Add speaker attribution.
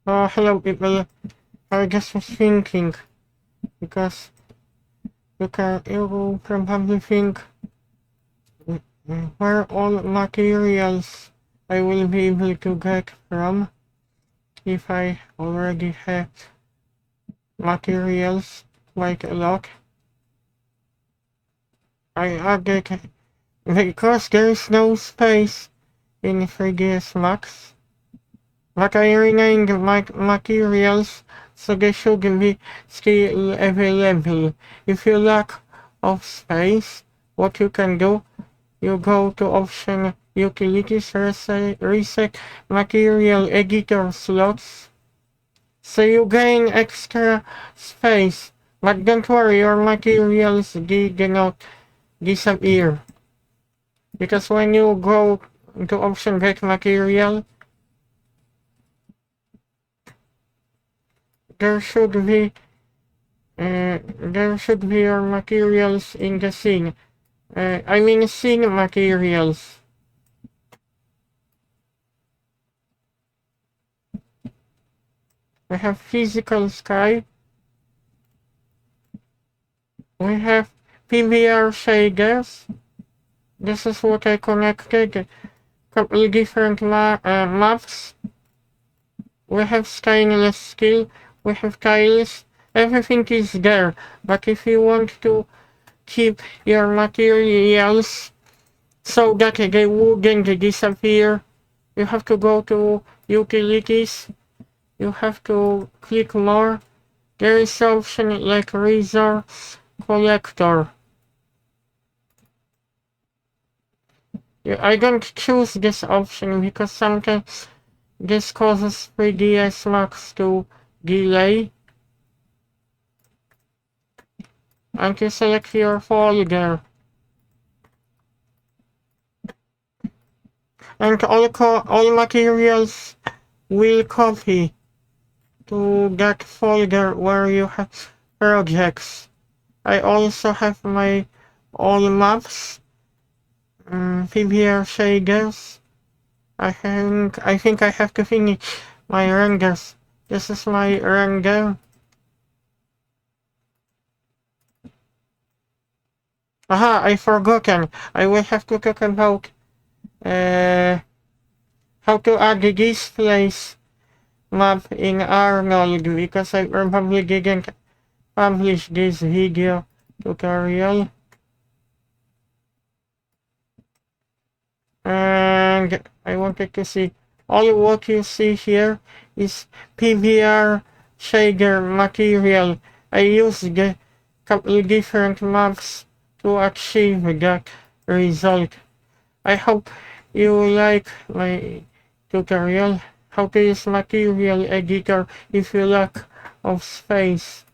Speaker 1: Hello people. I just was thinking because you probably think where all materials I will be able to get from if I already have materials quite a lot. I get because there is no space in 3ds Max. But I renamed my materials so they should be still available. If you lack of space, what you can do, you go to option utilities, reset material editor slots. So you gain extra space, but don't worry, your materials did not disappear. Because when you go to option get material, there should be there should be your materials in the scene. I mean scene materials. We have physical sky. We have PBR shaders. This is what I connected. Couple different maps. We have stainless steel. We have tiles. Everything is there. But if you want to keep your materials so that they wouldn't disappear, you have to go to utilities. You have to click more. There is option like resource collector. I don't choose this option because sometimes this causes 3ds Max to delay. And you select your folder. And all materials will copy to that folder where you have projects. I also have my all maps, PBR shaders. I think I have to finish my renders. This is my render. Aha, I forgotten. I will have to talk about how to add the displays map in Arnold because I probably didn't publish this video tutorial. And I wanted to see all what you see here is PBR shader material. I used a couple different maps to achieve that result. I hope you like my tutorial how to use material editor if you lack of space.